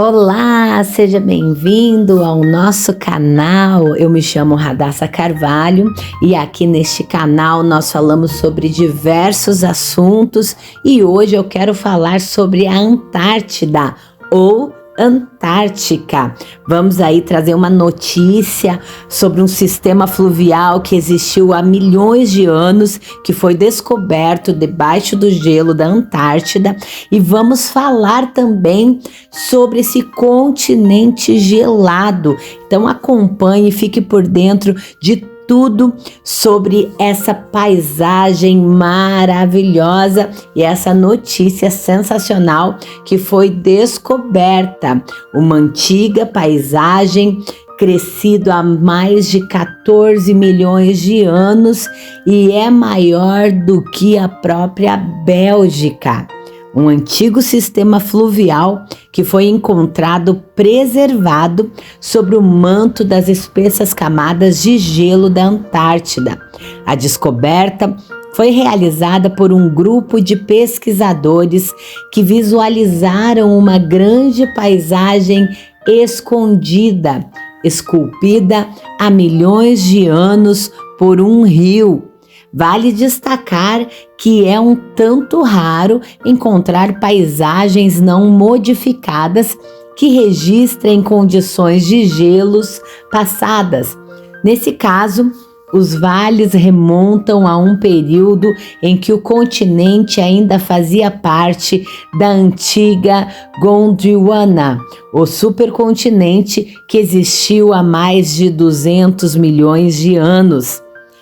Olá, seja bem-vindo ao nosso canal. Eu me chamo Radassa Carvalho e aqui neste canal nós falamos sobre diversos assuntos e hoje eu quero falar sobre a Antártida ou Antártica. Vamos aí trazer uma notícia sobre um sistema fluvial que existiu há milhões de anos, que foi descoberto debaixo do gelo da Antártida, e vamos falar também sobre esse continente gelado. Então acompanhe e fique por dentro de tudo sobre essa paisagem maravilhosa e essa notícia sensacional que foi descoberta. Uma antiga paisagem crescido há mais de 14 milhões de anos e é maior do que a própria Bélgica. Um antigo sistema fluvial que foi encontrado preservado sobre o manto das espessas camadas de gelo da Antártida. A descoberta foi realizada por um grupo de pesquisadores que visualizaram uma grande paisagem escondida, esculpida há milhões de anos por um rio. Vale destacar que é um tanto raro encontrar paisagens não modificadas que registrem condições de gelos passadas. Nesse caso, os vales remontam a um período em que o continente ainda fazia parte da antiga Gondwana, o supercontinente que existiu há mais de 200 milhões de anos.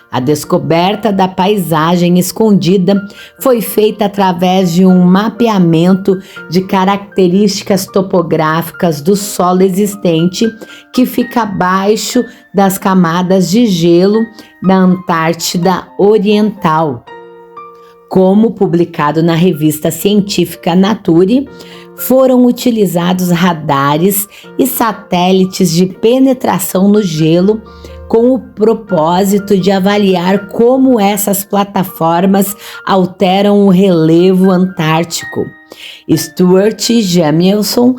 A descoberta da paisagem escondida foi feita através de um mapeamento de características topográficas do solo existente que fica abaixo das camadas de gelo da Antártida Oriental. Como publicado na revista científica Nature, foram utilizados radares e satélites de penetração no gelo com o propósito de avaliar como essas plataformas alteram o relevo antártico. Stuart Jamieson,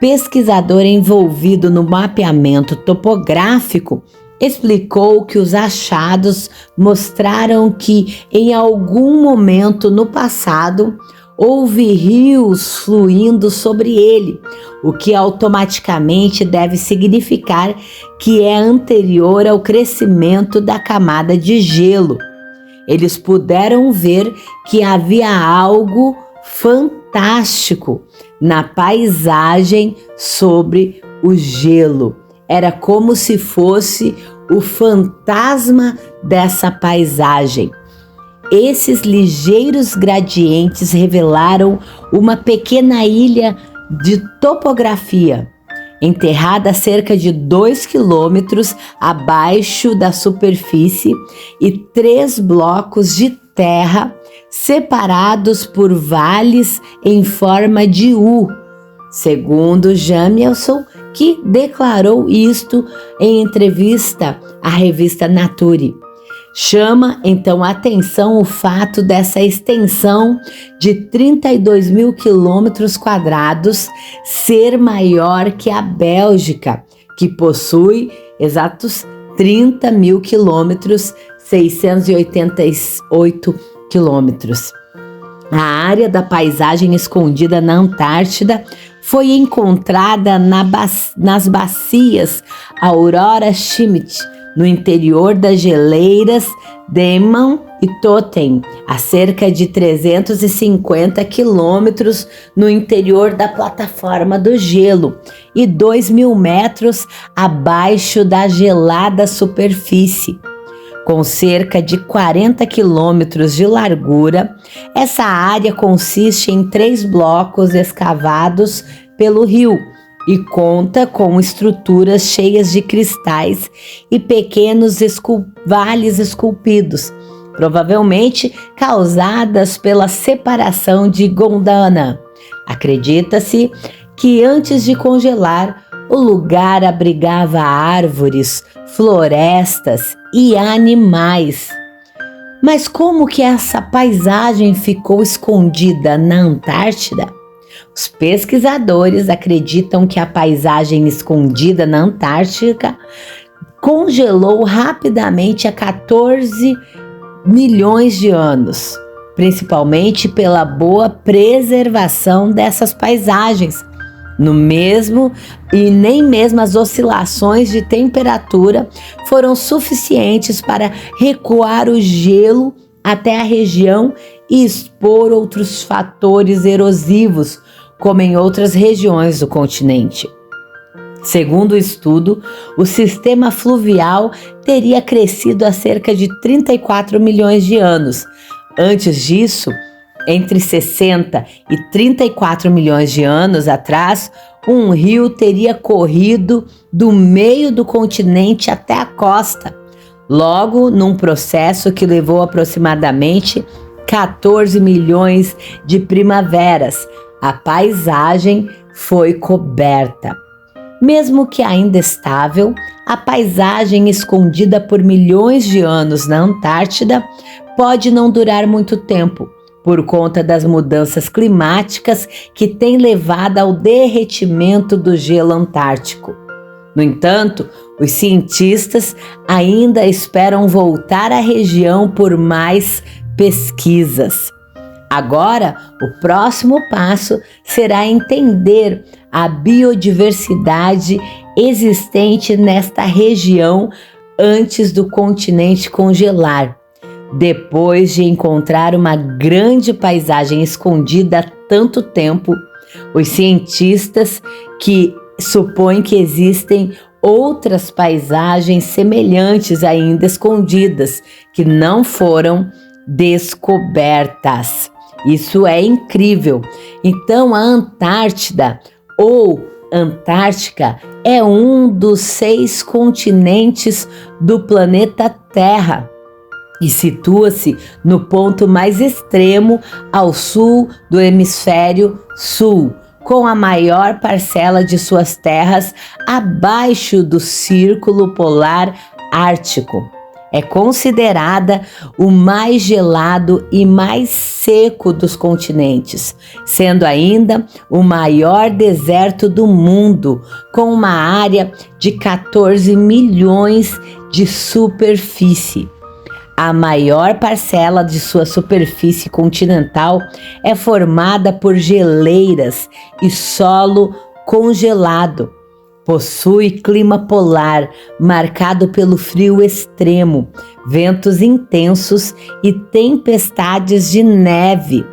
pesquisador envolvido no mapeamento topográfico, explicou que os achados mostraram que, em algum momento no passado, houve rios fluindo sobre ele, o que automaticamente deve significar que é anterior ao crescimento da camada de gelo. Eles puderam ver que havia algo fantástico na paisagem sobre o gelo. Era como se fosse o fantasma dessa paisagem. Esses ligeiros gradientes revelaram uma pequena ilha de topografia, enterrada a cerca de 2 quilômetros abaixo da superfície, e 3 blocos de terra separados por vales em forma de U, segundo Jamieson, que declarou isto em entrevista à revista Nature. Chama então a atenção o fato dessa extensão de 32 mil quilômetros quadrados ser maior que a Bélgica, que possui exatos 30 mil quilômetros, 688 quilômetros. A área da paisagem escondida na Antártida foi encontrada nas bacias Aurora Schmidt, no interior das geleiras Denman e Totem, a cerca de 350 quilômetros no interior da plataforma do gelo e 2.000 metros abaixo da gelada superfície. Com cerca de 40 quilômetros de largura, essa área consiste em 3 blocos escavados pelo rio e conta com estruturas cheias de cristais e pequenos vales esculpidos, provavelmente causadas pela separação de Gondwana. Acredita-se que antes de congelar, o lugar abrigava árvores, florestas e animais. Mas como que essa paisagem ficou escondida na Antártida? Os pesquisadores acreditam que a paisagem escondida na Antártica congelou rapidamente há 14 milhões de anos, principalmente pela boa preservação dessas paisagens. Nem mesmo as oscilações de temperatura foram suficientes para recuar o gelo até a região e expor outros fatores erosivos, como em outras regiões do continente. Segundo o estudo, o sistema fluvial teria crescido há cerca de 34 milhões de anos. Antes disso, entre 60 e 34 milhões de anos atrás, um rio teria corrido do meio do continente até a costa. Logo, num processo que levou aproximadamente 14 milhões de primaveras, a paisagem foi coberta. Mesmo que ainda estável, a paisagem escondida por milhões de anos na Antártida pode não durar muito tempo, por conta das mudanças climáticas que têm levado ao derretimento do gelo antártico. No entanto, os cientistas ainda esperam voltar à região por mais pesquisas. Agora, o próximo passo será entender a biodiversidade existente nesta região antes do continente congelar. Depois de encontrar uma grande paisagem escondida há tanto tempo, os cientistas que supõem que existem outras paisagens semelhantes ainda escondidas, que não foram descobertas. Isso é incrível. Então, a Antártida ou Antártica é um dos 6 continentes do planeta Terra e situa-se no ponto mais extremo ao sul do hemisfério sul, com a maior parcela de suas terras abaixo do Círculo Polar Ártico. É considerada o mais gelado e mais seco dos continentes, sendo ainda o maior deserto do mundo, com uma área de 14 milhões de superfície. A maior parcela de sua superfície continental é formada por geleiras e solo congelado. Possui clima polar, marcado pelo frio extremo, ventos intensos e tempestades de neve.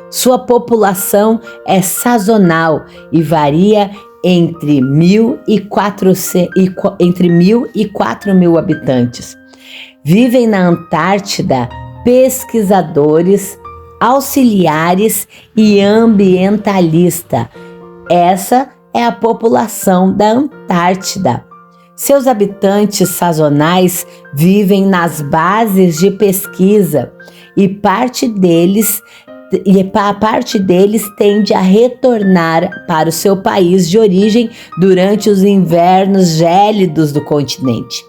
Sua população é sazonal e varia entre 1.000 e 4.000 habitantes. Vivem na Antártida pesquisadores, auxiliares e ambientalistas. Essa é a população da Antártida. Seus habitantes sazonais vivem nas bases de pesquisa e parte deles tende a retornar para o seu país de origem durante os invernos gélidos do continente.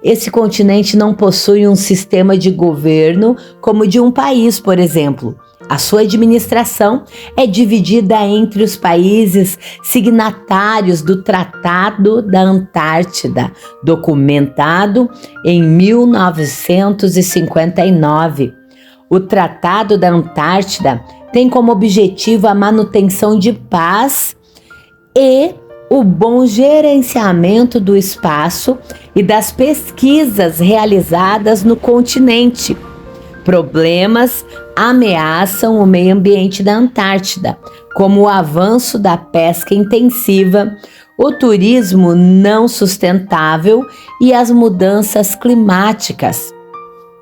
Esse continente não possui um sistema de governo como de um país, por exemplo. A sua administração é dividida entre os países signatários do Tratado da Antártida, documentado em 1959. O Tratado da Antártida tem como objetivo a manutenção de paz e o bom gerenciamento do espaço e das pesquisas realizadas no continente. Problemas ameaçam o meio ambiente da Antártida, como o avanço da pesca intensiva, o turismo não sustentável e as mudanças climáticas.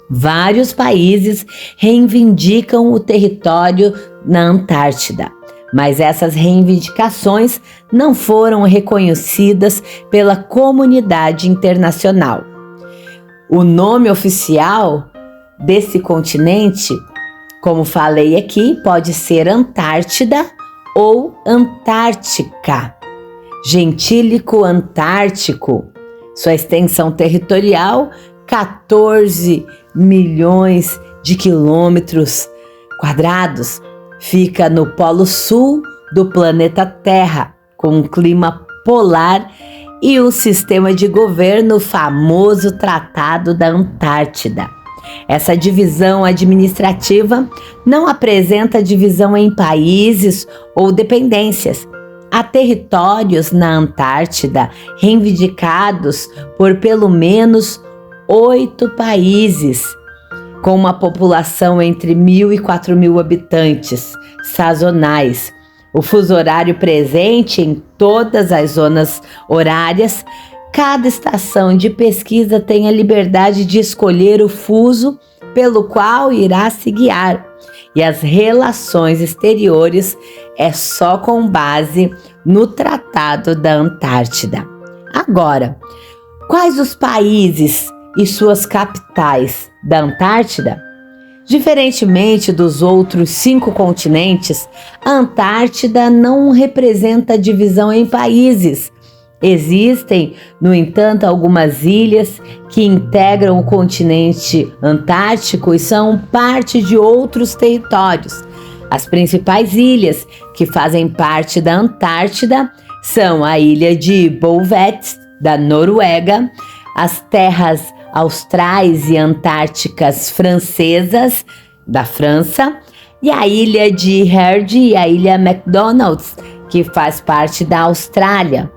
Vários países reivindicam o território na Antártida, mas essas reivindicações não foram reconhecidas pela comunidade internacional. O nome oficial desse continente, como falei aqui, pode ser Antártida ou Antártica. Gentílico Antártico, sua extensão territorial, 14 milhões de quilômetros quadrados, fica no Polo Sul do planeta Terra, com um clima polar e um sistema de governo, famoso Tratado da Antártida. Essa divisão administrativa não apresenta divisão em países ou dependências. Há territórios na Antártida reivindicados por pelo menos 8 países, com uma população entre 1.000 e 4.000 habitantes, sazonais. O fuso horário presente em todas as zonas horárias. Cada estação de pesquisa tem a liberdade de escolher o fuso pelo qual irá se guiar. E as relações exteriores é só com base no Tratado da Antártida. Agora, quais os países e suas capitais da Antártida? Diferentemente dos outros 5 continentes, a Antártida não representa divisão em países. Existem, no entanto, algumas ilhas que integram o continente antártico e são parte de outros territórios. As principais ilhas que fazem parte da Antártida são a ilha de Bouvet, da Noruega, as terras austrais e antárticas francesas, da França, e a ilha de Heard e a ilha McDonald's, que faz parte da Austrália.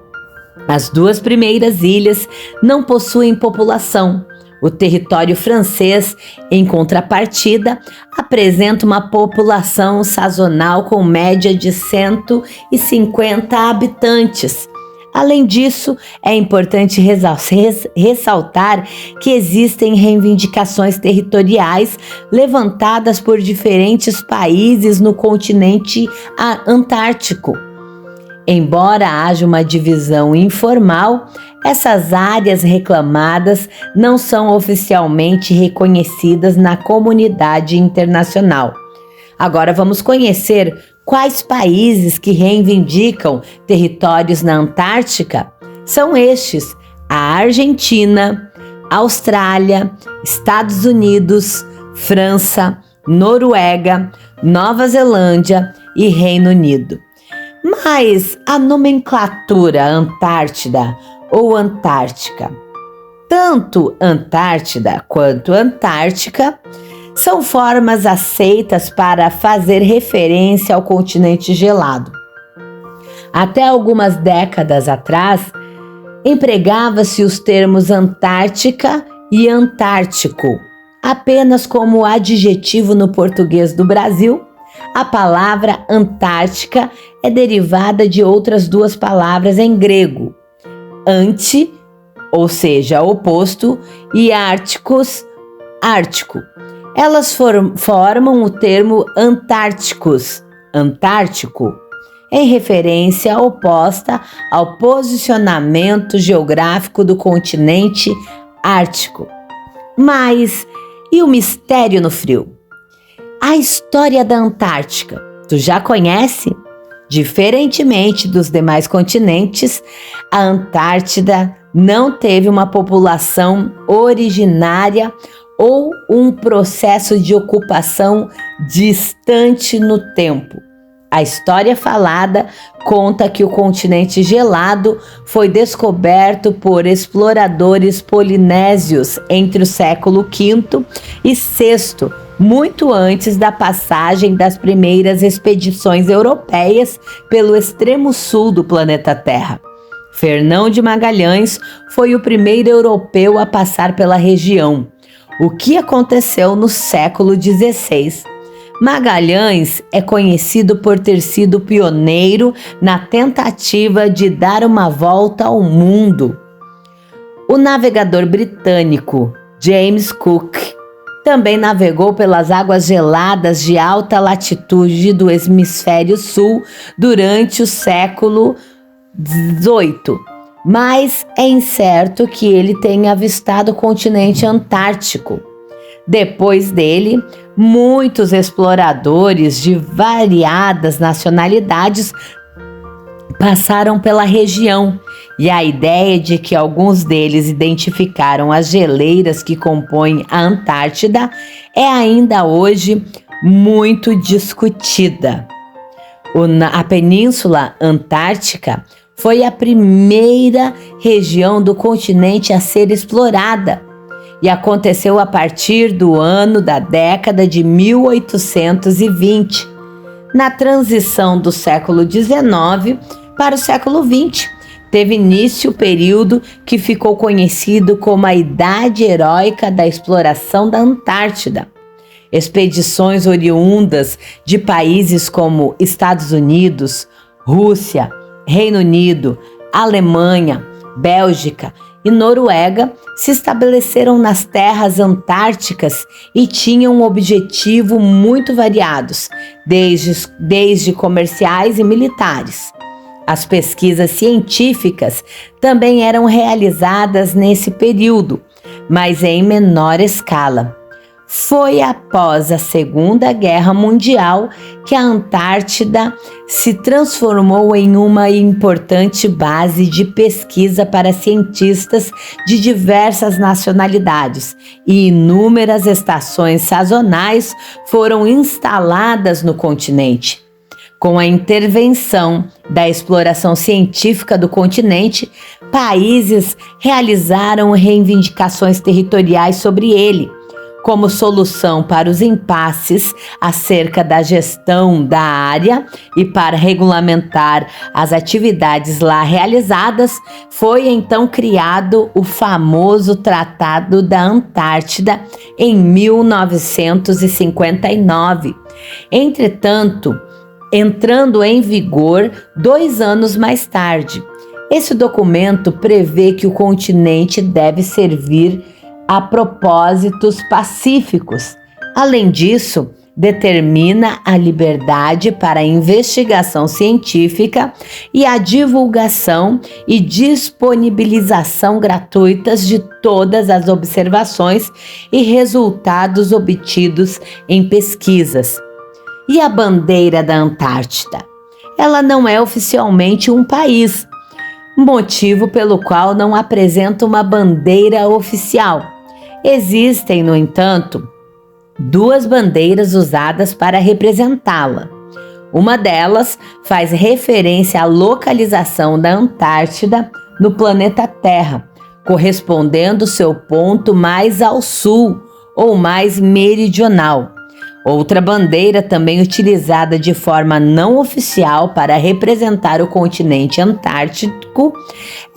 As 2 primeiras ilhas não possuem população. O território francês, em contrapartida, apresenta uma população sazonal com média de 150 habitantes. Além disso, é importante ressaltar que existem reivindicações territoriais levantadas por diferentes países no continente antártico. Embora haja uma divisão informal, essas áreas reclamadas não são oficialmente reconhecidas na comunidade internacional. Agora vamos conhecer quais países que reivindicam territórios na Antártica. São estes: a Argentina, Austrália, Estados Unidos, França, Noruega, Nova Zelândia e Reino Unido. Mas a nomenclatura Antártida ou Antártica, tanto Antártida quanto Antártica, são formas aceitas para fazer referência ao continente gelado. Até algumas décadas atrás, empregava-se os termos Antártica e Antártico apenas como adjetivo no português do Brasil. A palavra Antártica é derivada de outras 2 palavras em grego, anti, ou seja, oposto, e árticos, ártico. Elas formam o termo Antárticos, Antártico, em referência oposta ao posicionamento geográfico do continente ártico. Mas e o mistério no frio? A história da Antártica, tu já conhece? Diferentemente dos demais continentes, a Antártida não teve uma população originária ou um processo de ocupação distante no tempo. A história falada conta que o continente gelado foi descoberto por exploradores polinésios entre o século V e VI, muito antes da passagem das primeiras expedições europeias pelo extremo sul do planeta Terra. Fernão de Magalhães foi o primeiro europeu a passar pela região. O que aconteceu no século XVI? Magalhães é conhecido por ter sido pioneiro na tentativa de dar uma volta ao mundo. O navegador britânico James Cook também navegou pelas águas geladas de alta latitude do hemisfério sul durante o século XVIII, mas é incerto que ele tenha avistado o continente antártico. Depois dele, muitos exploradores de variadas nacionalidades passaram pela região, e a ideia de que alguns deles identificaram as geleiras que compõem a Antártida é ainda hoje muito discutida. A Península Antártica foi a primeira região do continente a ser explorada e aconteceu a partir do ano da década de 1820, na transição do século XIX para o século XX. Teve início o período que ficou conhecido como a Idade Heróica da Exploração da Antártida. Expedições oriundas de países como Estados Unidos, Rússia, Reino Unido, Alemanha, Bélgica e Noruega se estabeleceram nas terras antárticas e tinham um objetivo muito variados, desde comerciais e militares. As pesquisas científicas também eram realizadas nesse período, mas em menor escala. Foi após a Segunda Guerra Mundial que a Antártida se transformou em uma importante base de pesquisa para cientistas de diversas nacionalidades e inúmeras estações sazonais foram instaladas no continente. Com a intervenção da exploração científica do continente, países realizaram reivindicações territoriais sobre ele, como solução para os impasses acerca da gestão da área e para regulamentar as atividades lá realizadas. Foi então criado o famoso Tratado da Antártida em 1959. Entretanto, entrando em vigor 2 anos mais tarde. Esse documento prevê que o continente deve servir a propósitos pacíficos. Além disso, determina a liberdade para a investigação científica e a divulgação e disponibilização gratuitas de todas as observações e resultados obtidos em pesquisas. E a bandeira da Antártida? Ela não é oficialmente um país, motivo pelo qual não apresenta uma bandeira oficial. Existem, no entanto, 2 bandeiras usadas para representá-la. Uma delas faz referência à localização da Antártida no planeta Terra, correspondendo seu ponto mais ao sul ou mais meridional. Outra bandeira, também utilizada de forma não oficial para representar o continente antártico,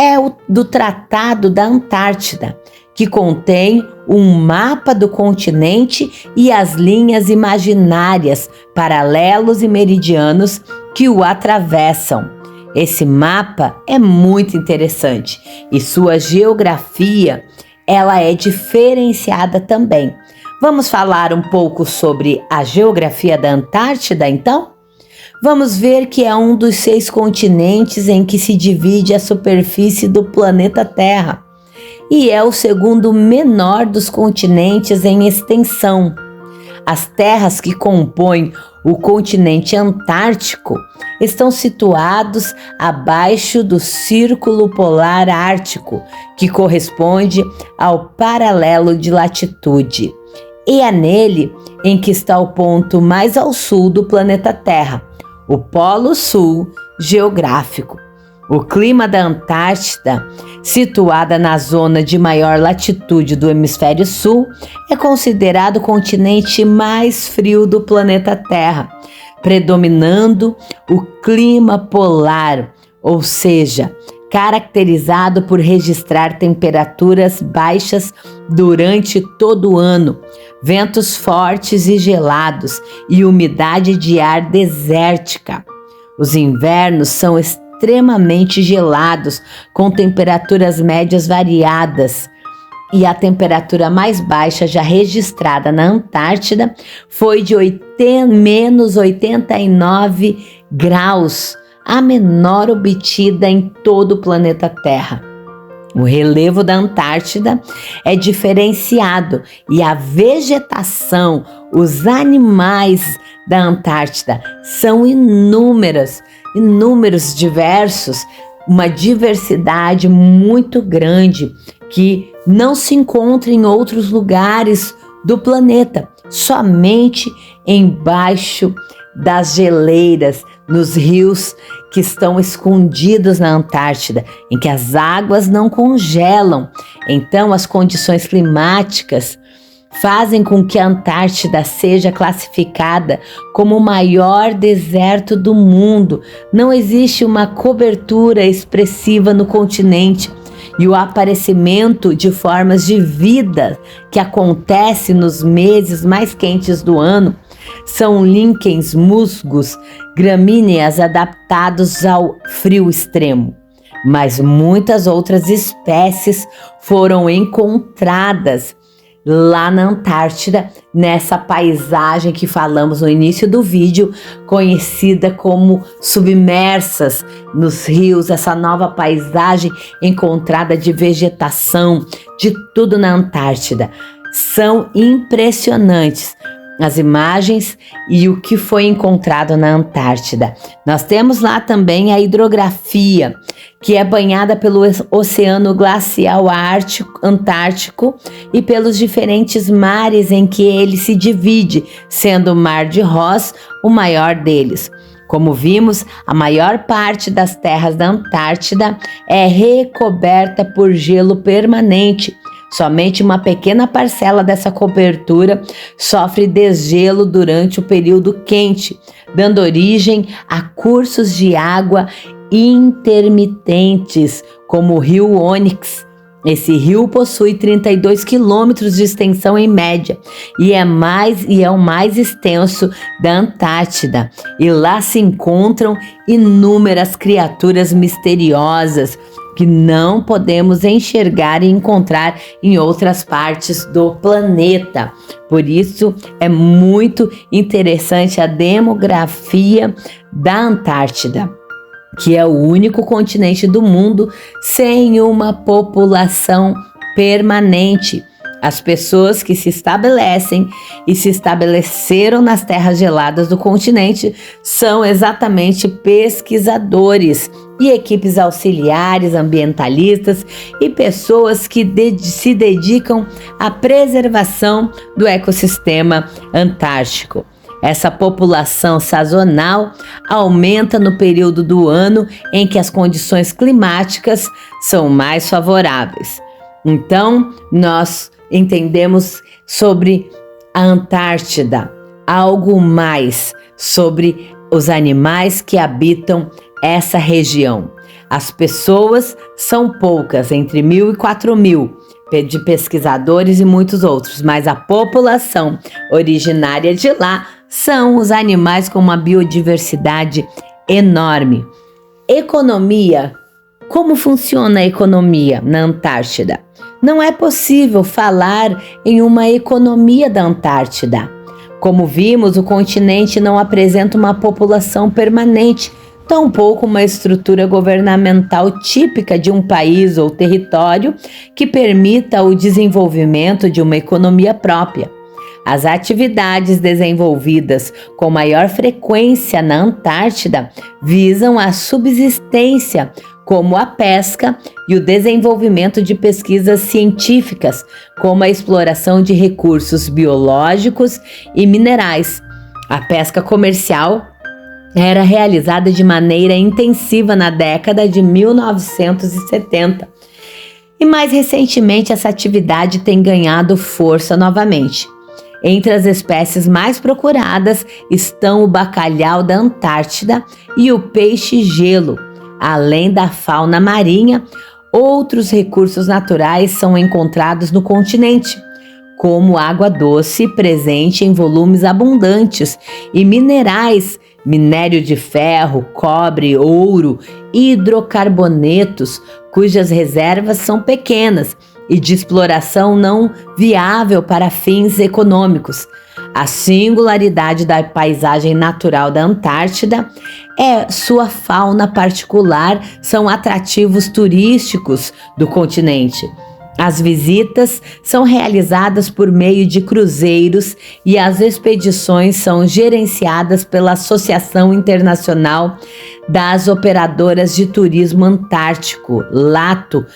é o do Tratado da Antártida, que contém um mapa do continente e as linhas imaginárias, paralelos e meridianos que o atravessam. Esse mapa é muito interessante e sua geografia, ela é diferenciada também. Vamos falar um pouco sobre a geografia da Antártida, então? Vamos ver que é um dos 6 continentes em que se divide a superfície do planeta Terra e é o segundo menor dos continentes em extensão. As terras que compõem o continente antártico estão situados abaixo do Círculo Polar Ártico, que corresponde ao paralelo de latitude. E é nele em que está o ponto mais ao sul do planeta Terra, o Polo Sul geográfico. O clima da Antártida, situada na zona de maior latitude do hemisfério sul, é considerado o continente mais frio do planeta Terra, predominando o clima polar, ou seja, caracterizado por registrar temperaturas baixas durante todo o ano, ventos fortes e gelados e umidade de ar desértica. Os invernos são extremamente gelados, com temperaturas médias variadas, e a temperatura mais baixa já registrada na Antártida foi de menos 89 graus, a menor obtida em todo o planeta Terra. O relevo da Antártida é diferenciado e a vegetação, os animais da Antártida são inúmeros, diversos, uma diversidade muito grande que não se encontra em outros lugares do planeta, somente embaixo das geleiras, nos rios que estão escondidos na Antártida, em que as águas não congelam. Então, as condições climáticas fazem com que a Antártida seja classificada como o maior deserto do mundo. Não existe uma cobertura expressiva no continente e o aparecimento de formas de vida que acontece nos meses mais quentes do ano são líquens, musgos, gramíneas adaptados ao frio extremo. Mas muitas outras espécies foram encontradas lá na Antártida, nessa paisagem que falamos no início do vídeo, conhecida como submersas nos rios, essa nova paisagem encontrada de vegetação, de tudo na Antártida. São impressionantes as imagens e o que foi encontrado na Antártida. Nós temos lá também a hidrografia, que é banhada pelo Oceano Glacial Antártico e pelos diferentes mares em que ele se divide, sendo o Mar de Ross o maior deles. Como vimos, a maior parte das terras da Antártida é recoberta por gelo permanente. Somente uma pequena parcela dessa cobertura sofre desgelo durante o período quente, dando origem a cursos de água intermitentes, como o rio Onyx. Esse rio possui 32 quilômetros de extensão em média e é o mais extenso da Antártida. E lá se encontram inúmeras criaturas misteriosas que não podemos enxergar e encontrar em outras partes do planeta. Por isso, é muito interessante a demografia da Antártida, que é o único continente do mundo sem uma população permanente. As pessoas que se estabelecem e se estabeleceram nas terras geladas do continente são exatamente pesquisadores e equipes auxiliares, ambientalistas e pessoas que se dedicam à preservação do ecossistema antártico. Essa população sazonal aumenta no período do ano em que as condições climáticas são mais favoráveis. Então, nós entendemos sobre a Antártida, algo mais sobre os animais que habitam essa região. As pessoas são poucas, entre 1.000 e 4.000, de pesquisadores e muitos outros, mas a população originária de lá são os animais com uma biodiversidade enorme. Economia. Como funciona a economia na Antártida? Não é possível falar em uma economia da Antártida. Como vimos, o continente não apresenta uma população permanente, tampouco uma estrutura governamental típica de um país ou território que permita o desenvolvimento de uma economia própria. As atividades desenvolvidas com maior frequência na Antártida visam a subsistência, como a pesca e o desenvolvimento de pesquisas científicas, como a exploração de recursos biológicos e minerais. A pesca comercial era realizada de maneira intensiva na década de 1970. E mais recentemente essa atividade tem ganhado força novamente. Entre as espécies mais procuradas estão o bacalhau da Antártida e o peixe-gelo. Além da fauna marinha, outros recursos naturais são encontrados no continente, como água doce presente em volumes abundantes e minerais, minério de ferro, cobre, ouro e hidrocarbonetos, cujas reservas são pequenas e de exploração não viável para fins econômicos. A singularidade da paisagem natural da Antártida é sua fauna particular, são atrativos turísticos do continente. As visitas são realizadas por meio de cruzeiros e as expedições são gerenciadas pela Associação Internacional das Operadoras de Turismo Antártico, LATO,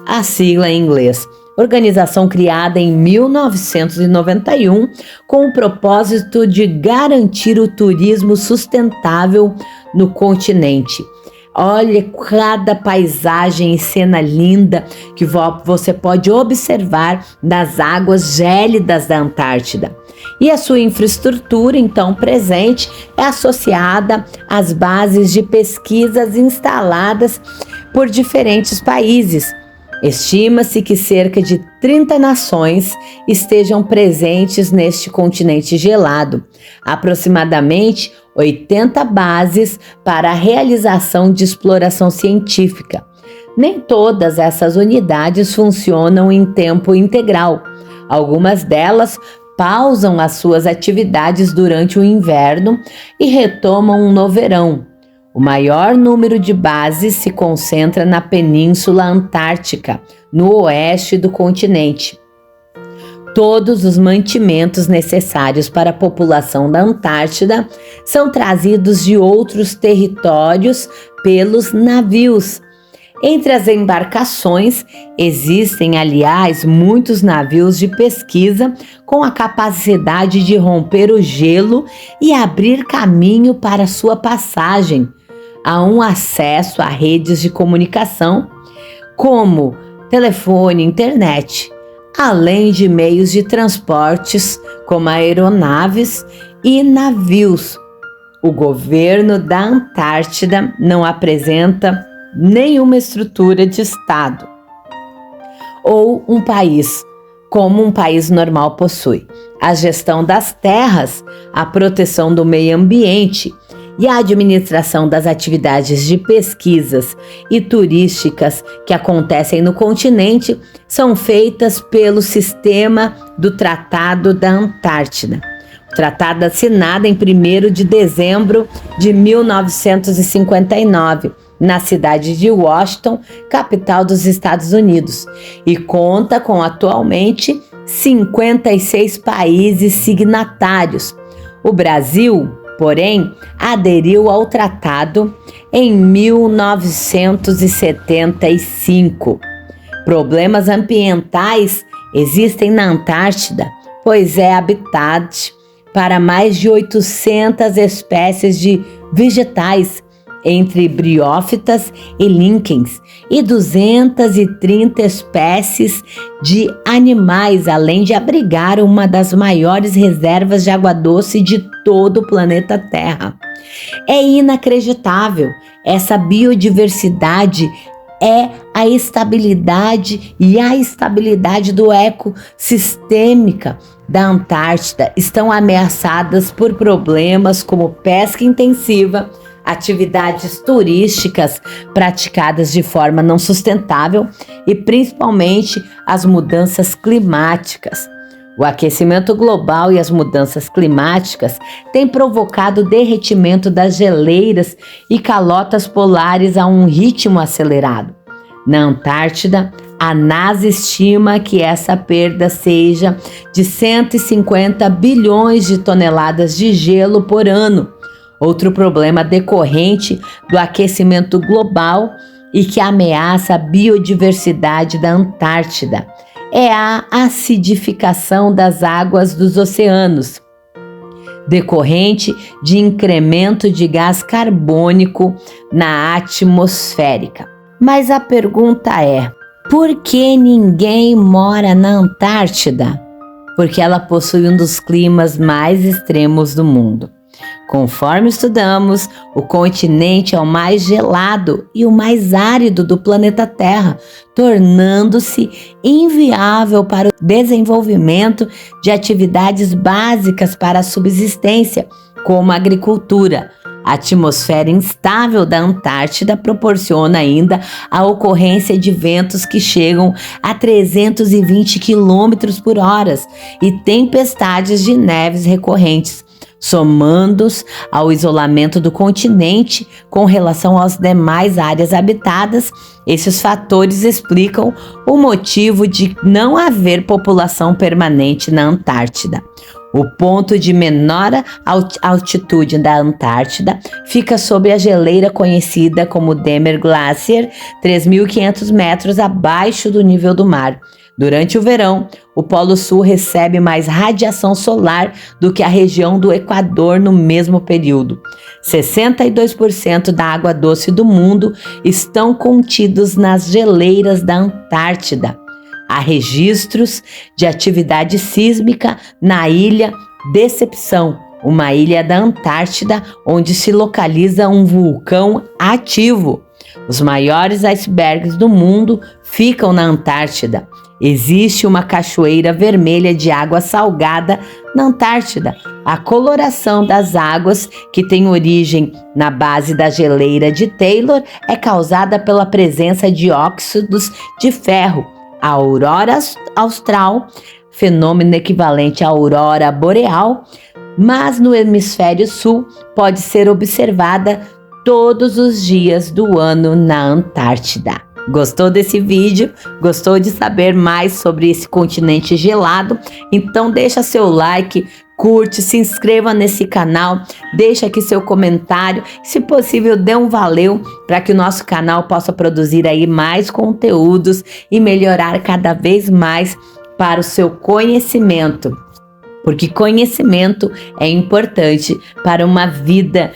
a sigla em inglês. Organização criada em 1991 com o propósito de garantir o turismo sustentável no continente. Olha cada paisagem e cena linda que você pode observar das águas gélidas da Antártida. E a sua infraestrutura, então, presente, é associada às bases de pesquisas instaladas por diferentes países. Estima-se que cerca de 30 nações estejam presentes neste continente gelado, aproximadamente 80 bases para a realização de exploração científica. Nem todas essas unidades funcionam em tempo integral. Algumas delas pausam as suas atividades durante o inverno e retomam no verão. O maior número de bases se concentra na Península Antártica, no oeste do continente. Todos os mantimentos necessários para a população da Antártida são trazidos de outros territórios pelos navios. Entre as embarcações, existem, aliás, muitos navios de pesquisa com a capacidade de romper o gelo e abrir caminho para sua passagem. Há um acesso a redes de comunicação, como telefone e internet, além de meios de transportes, como aeronaves e navios. O governo da Antártida não apresenta nenhuma estrutura de Estado ou um país, como um país normal possui. A gestão das terras, a proteção do meio ambiente e a administração das atividades de pesquisas e turísticas que acontecem no continente são feitas pelo sistema do Tratado da Antártida. O tratado assinado em 1º de dezembro de 1959, na cidade de Washington, capital dos Estados Unidos, e conta com atualmente 56 países signatários. O Brasil, porém, aderiu ao tratado em 1975. Problemas ambientais existem na Antártida, pois é habitat para mais de 800 espécies de vegetais, entre briófitas e líquens, e 230 espécies de animais, além de abrigar uma das maiores reservas de água doce de todo o planeta Terra. É inacreditável. Essa biodiversidade é a estabilidade do ecossistêmica da Antártida estão ameaçadas por problemas como pesca intensiva, atividades turísticas praticadas de forma não sustentável e principalmente as mudanças climáticas. O aquecimento global e as mudanças climáticas têm provocado o derretimento das geleiras e calotas polares a um ritmo acelerado. Na Antártida, a NASA estima que essa perda seja de 150 bilhões de toneladas de gelo por ano. Outro problema decorrente do aquecimento global e que ameaça a biodiversidade da Antártida é a acidificação das águas dos oceanos, decorrente de incremento de gás carbônico na atmosférica. Mas a pergunta é: por que ninguém mora na Antártida? Porque ela possui um dos climas mais extremos do mundo. Conforme estudamos, o continente é o mais gelado e o mais árido do planeta Terra, tornando-se inviável para o desenvolvimento de atividades básicas para a subsistência, como a agricultura. A atmosfera instável da Antártida proporciona ainda a ocorrência de ventos que chegam a 320 km por hora e tempestades de neves recorrentes. Somando-os ao isolamento do continente com relação às demais áreas habitadas, esses fatores explicam o motivo de não haver população permanente na Antártida. O ponto de menor altitude da Antártida fica sob a geleira conhecida como Demer Glacier, 3.500 metros abaixo do nível do mar. Durante o verão, o Polo Sul recebe mais radiação solar do que a região do Equador no mesmo período. 62% da água doce do mundo estão contidos nas geleiras da Antártida. Há registros de atividade sísmica na ilha Decepção, uma ilha da Antártida onde se localiza um vulcão ativo. Os maiores icebergs do mundo ficam na Antártida. Existe uma cachoeira vermelha de água salgada na Antártida. A coloração das águas, que tem origem na base da geleira de Taylor, é causada pela presença de óxidos de ferro. A aurora austral, fenômeno equivalente à aurora boreal, mas no hemisfério sul pode ser observada todos os dias do ano na Antártida. Gostou desse vídeo? Gostou de saber mais sobre esse continente gelado? Então deixa seu like, curte, se inscreva nesse canal, deixa aqui seu comentário, se possível dê um valeu para que o nosso canal possa produzir aí mais conteúdos e melhorar cada vez mais para o seu conhecimento. Porque conhecimento é importante para uma vida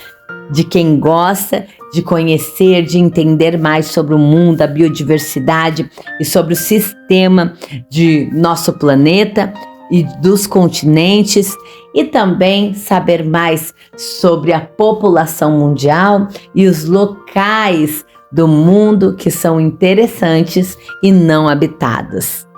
de quem gosta de conhecer, de entender mais sobre o mundo, a biodiversidade e sobre o sistema de nosso planeta e dos continentes, e também saber mais sobre a população mundial e os locais do mundo que são interessantes e não habitados.